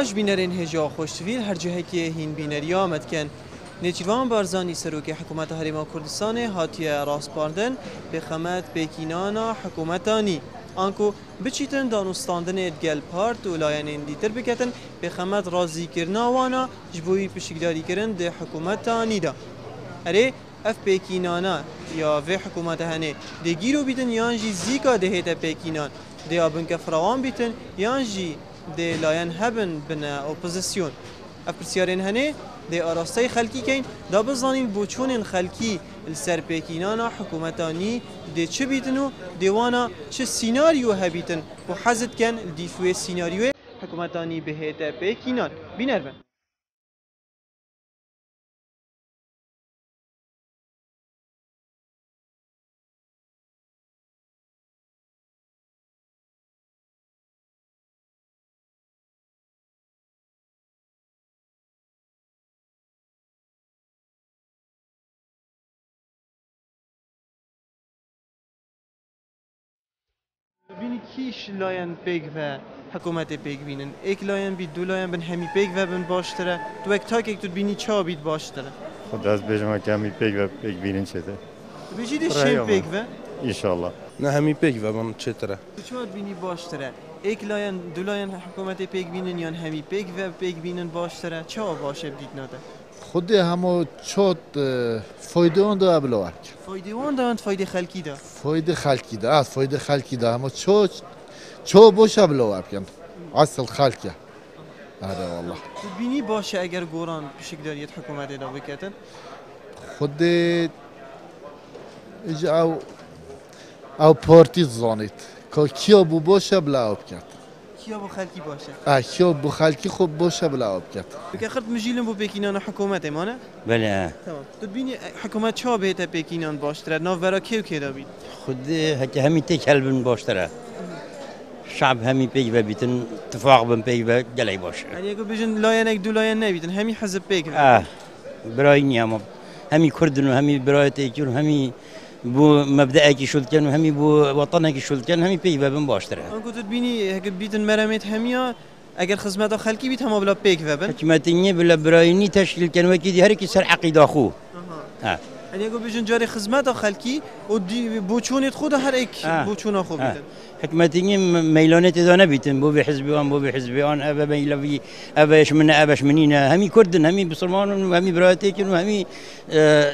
باش بینرین هجا خوشتویل هر جهه که هین بینری آمد کن نچیوان بارزانی سروک حکومت هریما کردستان هاتیه راسپاردن به خمت بکینانا حکومتانی آنکو بچیتن دانستاندن ادگل پارت و لاین دیتر بکتن به خمت رازی کرنا وانا جبوی پشکداری کرن ده حکومتانی دا اره اف بکینانا یا و حکومت هنه ده گیرو بیتن یانجی زیکا ده هیتا بکینان ده آبن کفروان بیتن یانجی ده لاین هبن بنا اپوزیسیون اف پرسیارین هنه ده آراسته خلکی کن دا بزانین بوچون خلکی السر پیکینانا حکومتانی ده چه بیتنو دیوانا چه سیناریو هبیتن و حزد کن دیفوی سیناریو حکومتانی بهیت پیکینان بینر بن بینی کیش لاین پیگ و حکومت پیگ بینن ایک لاین بید دو لاین بن همی پیگ و بن باشتره تو یک تاک یک تو بینی چا بید باشتره خود از بجمع که همی پیگ و پیگ بینن چته بجید شیم پیگ و انشالله نه همی پیگ و من چطوره تو چا بینی باشتره ایک لاین دو لاین حکومت پیگ بینن یا همی پیگ و پیگ بینن باشتره چا باشه بدید ناده خود همو چود فایده اون دا ابلوک فایده اون دارند فایده خلکی دا فایده خلکی دا فایده خلکی دا همو چو باش ابلوک کن اصل خلکه آره والله تو بینی باشه اگر گوران پشکداریت حکومت دا بکتن خود او پارتی زانید که کیا بو باشه بلاوب کرد کیا با خلکی باشه کیا بو خلکی خوب باشه بلاوب کرد بك خرط مجيلن بو بيكينان حكومت مانه بله تمام تو بینی حکومت چا بهت بيكينان باشتره ناو ورا کیو کی دابید خود هک همی تک هلبن باشتره شعب همی پیگ و بیتن اتفاق بن پیگ و جلای باشه یعنی اگه بجن لاین یک دو لاین نبیتن همی حزب پیگ برای نیم همی کردن و همی برای تیکون همی بو مبدأ کی شد کن و همی بو وطن کی شد کن همی پیگ و بن باشتره آنکو تو بینی هک بیتن مرامت همیا اگر خدمت خلکی بیت هم بلا پیگ و بن حکمتینی بلا برایانی تشکیل کن و کی دی هر کی سر عقیده خو یعنی اگه بجن جاری خدمت خلکی و دی بوچونت خود هر یک بوچونا خو بیتن حکمتینی میلانت دانه بیتن بو به حزبیان بو به حزبیان ابا میلوی اباش من اباش منینا همی کردن همی بسلمان و همی برایتیکن و همی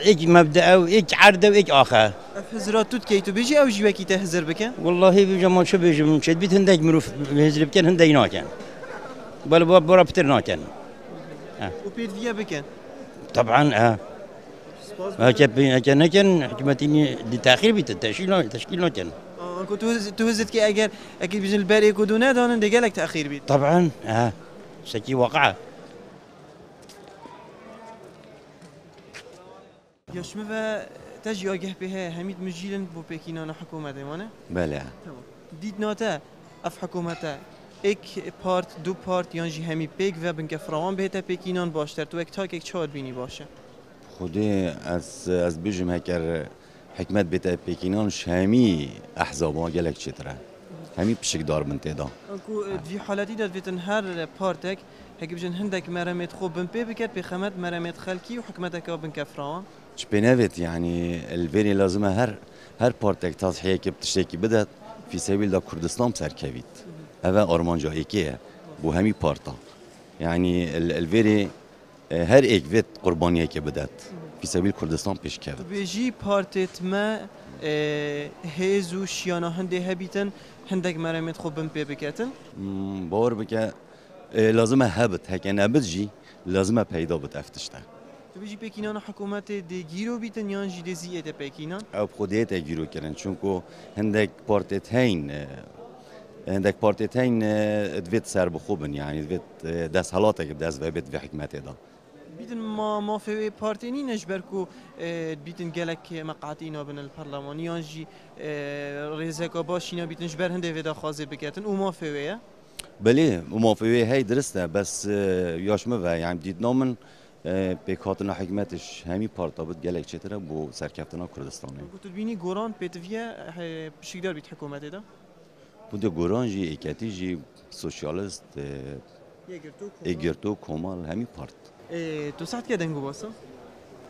ایک مبدأ و ایک عرض و ایک آخر حزرات توت کی تو بيجي او جوا کی تهزر بکن والله بجمع شو بيجي شد بيت هندك مروف هزر بكن هندي ناكن بل برا بتر ناكن و پیر ویا بکن طبعا هكذا حكمتيني لتأخير بيت تشكيل ناكن آنکو تو هزت که اگر بجن البری کدونه دانن دیگه لک تأخیر بید طبعا شكي وقعه یاشمه و تجی آگه به همید مجیلن بو پیکینان حکومت مانه بله تمام دید ناته اف حکومت ایک پارت دو پارت یانجی همی پیک و بنک فراوان بهت پیکینان باشتر تو یک تاک یک چهار بینی باشه خودی از بجم هکر حکمت بیت پیکینان همی احزابا گلک چتره همی پشک دار من تیدا انکو في حالتی داد بیتن هر پارتک هکی بجن هندک مرامت خوب بن پی بکرد بخمت مرامت خلکی و حکمتک بنک فراوان چه بنویت يعني الفيري لازمه هر بارتك تضحية كي بتشتكي بدأت في سبيل دا كردستان بسركبيت هذا أرمان جايكيه بو همي بارتا يعني الفيري هر ایک وقت قربانیه که بدات في سبيل كردستان پیش کرد. بیجی پارتت ما هزو شیانا هنده هبیتن هندک مرامت خوب بن پی بکتن باور بکه لازمه هبت هکه نبت جی لازمه پیدا بت افتشته. تو بیجی پیکینان حکومت دیگیرو بیتن یان جی دزیت پیکینان؟ او خودیت گیرو کردن چون که هندک پارتت هین دویت سر بخوبن يعني دویت دست حالاتك بدست و بيت في حكمته دا. بیتن ما في پارتینی نجبرکو بیتن گلک مقاطعینا بن البرلمان یان جی رزقا باشینا بیتن جبر هنده ودا خازه بکتن و ما فيه بله وما فيه هاي درسته بس ياشمه و يعني بديت نامن بكاتنا حكمتش همي بارتا بد گلک چتره بو سرکفتنا کردستانه. تو بینی گوران پیتویه بشکدار بیت حکومت دا؟ بوده گوران جی ایکتی جی سوشیالیست اگرتو کمال همی پارت تو ساعت که دنگو باسا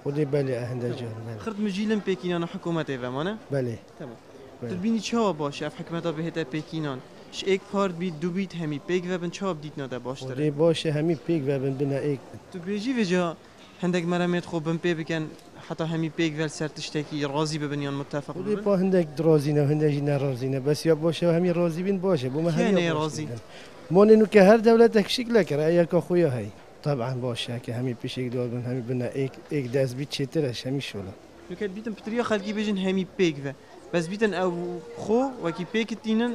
ودي بالي هندا جون خرد مجیلم پیکینان حکومت ایوامانه بالي تمام بله. تبینی چه باشه اف حکومت بهت پیکینان ش یک پارت بید دو بید همی پیک و بن چه بدید ناده باش ودي داره باشه همي بيك وابن بنا ايك تو بیجی وجا هندک مرامت خوب بن پی بکن حتی همی پیک ول سرتشتکی راضی ببنیان متفق ودي ببن با هندك درازينا وهندك جينا رازينا بس يا باشه همي راضي بين باشه بو ما كياني همي راضي؟ مون انه كهر دولتك شكلك رايك اخويا هي طبعا باشه که همي بيشيك دول بن همي بنا ايك داز بيت شترش همي شولا نکات بیتن پتریا خلقی بیجن همی پیک و بس بیتن او خو وکی پیک تینن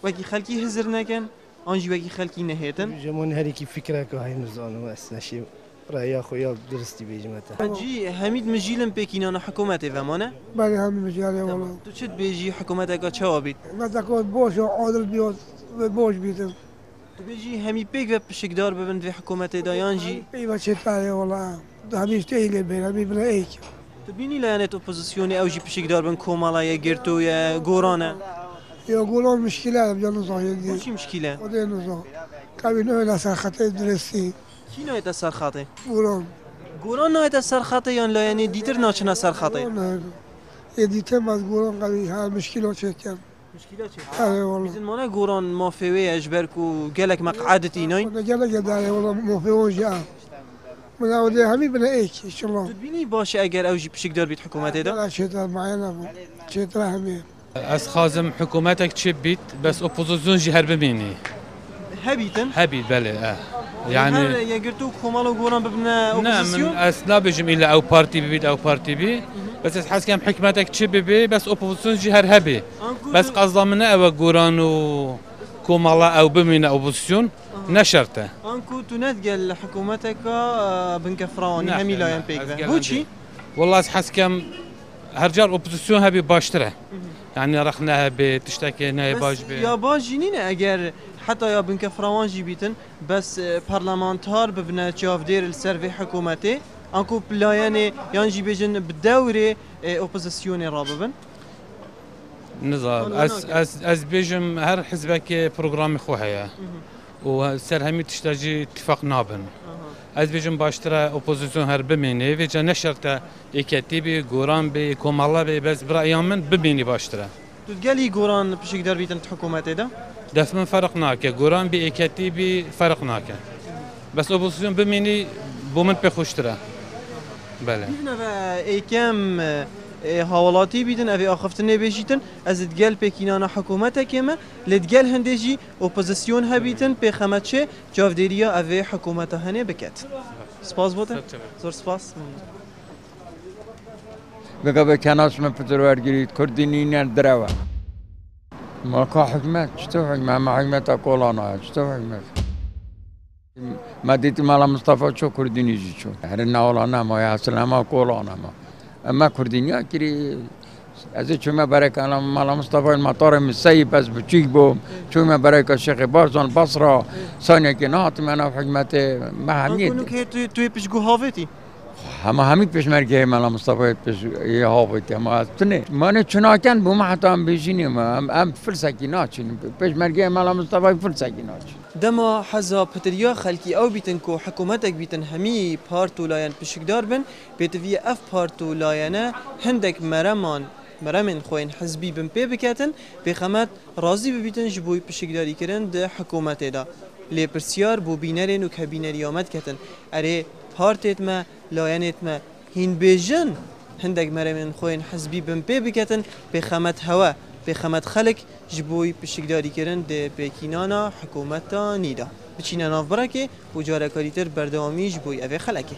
وکی خلقی هزر نکن آنجی وکی خلقی نهیتن جمون هري كيف فكرك هاي نزانو بس نشي رايي اخويا درستي بيجمتا جی همید مجیلم پیکینان حکومت ایوامانه بله همین مجاله والله تو چت بیجی حکومت اگه چه بید مثلا کن باش و عادل بیاد و باش بیتم تو بیجی همی پیک و پشکدار ببن و حکومت دایانجی پیما چه تاره والله همیش تیله بین همی بنا ایک تو بینی لعنت اپوزیسیونی اوجی پشکدار بن کومالای گرتو یا گورانه یا گولان مشکلات بجا نزاهی دی چی مشکله خدا نزاه کمی نوع نسر خطه درستی کی نهایت سر خاطه گولان گوران نهایت سر خاطه یا لعنی دیتر ناچنا سر خاطه نه یه دیتم از گولان کمی ها مشکلات چه کن مشکله چه آره والله بیزن مانه گوران مافوی اجبرک و گلک مقعدت ایناین خدا جل جلاله والله موفقون جا من اودي همي بنا ایک ان شاء الله تو بینی باشه اگر اوجی پشکدار بید حکومت دا لا شيطان معنا شيطان همي از خازم حکومتك چه بیت بس اپوزیسیون جی هر ببینی هبیتن هبید بله هر يعني یا گرتو کومال و گوران ببنا نه من اپوزیسیون اصلا بجم الا او بارتي ببيت او بارتي بي بس از حس كم حكمتك چه ببي بس اپوزيسيون جي هر هبي بس قصدا من او قوران و كومالا او بمين اوبوزيسيون نشرته انكو تنتقل حكومتك بنكفراني نعم، همي لا نعم، ينبيك أزقل بوشي عندي. والله از حس كم هرجار اوبوزيسيون هبي باشتره يعني رخنا هبي تشتكي نه باش بس بي يا باجي نينه اگر حتى يا بنكفران جي بيتن بس برلمانتار ببنا جاف دير السيرفي حكومتي انكو بلاياني ينجي بيجن بالدوري اوبوزيسيوني راببن نظام از بيجم هر حزبك بروجرام خوهيا وسر همي تشتاجي اتفاق نابن از بيجم باشترا اوبوزيسيون هر بميني ويجا نشرتا اكتيبي قوران بي كومالا بي بس برايام من بميني باشترا تتقالي قوران بشكدار بيتن حكومتي ده دف من فرق ناكه قوران بي اكتيبي فرق ناكه بس اوبوزيسيون بميني بومن بخوشترا بله بيتنا ايكام هاولاتي بيتن افي اخفتن بيجيتن از تقال بكينانا حكومتا كما لتقال هندجي اوبوزيسيون هبيتن بخمتشه جافديريا افي حكومتا هني بكت سپاس بوتن زور سپاس بقى بكناش من فترة جريد كرديني ندروا ما كان حكمة شتو حكمة ما حكمة أقول أنا شتو حكمة ما ديت مالا مصطفى شو كرديني جي شو هرنا ولا أنا ما يا سلام أقول أنا ما أما كرديني كري از چون ما برای کلام مالا مصطفى المطار مسیب بس بچیک بوم چون ما برای الشيخ بارزان بصره ثانية كنات من حكمة ما كونو هميت كي توي بيشغو هافتي همه پیش مرگه مالا مصطفى پیش یه هاویت اما استنه من چناکن بوم حتی هم بیشینیم هم فرسکی ناچین پیش مرگه مالا مصطفى فرسکی ناچین دما حزا پتریا خلکی او بیتن کو حکومتک بیتن همی پارتو لاین پشکدار بن بیتوی اف پارتو لاینه هندک مرمن خوین حزبی بن پی بکتن بخمت راضی ببیتن جبوی پشکداری کردن ده حکومت دا لی پرسیار بو بینرین و کبینری آمد کتن اره پارتت ما لاینت ما هین بیجن هندک مرمن خوین حزبی بن پی بکتن بخمت هوا بخمت خلق جبوی پشکداری کردن ده بکینانا حکومت نیدا بچینه ناف برکه و جارکاریتر بردوامی جبوی اوه خلقه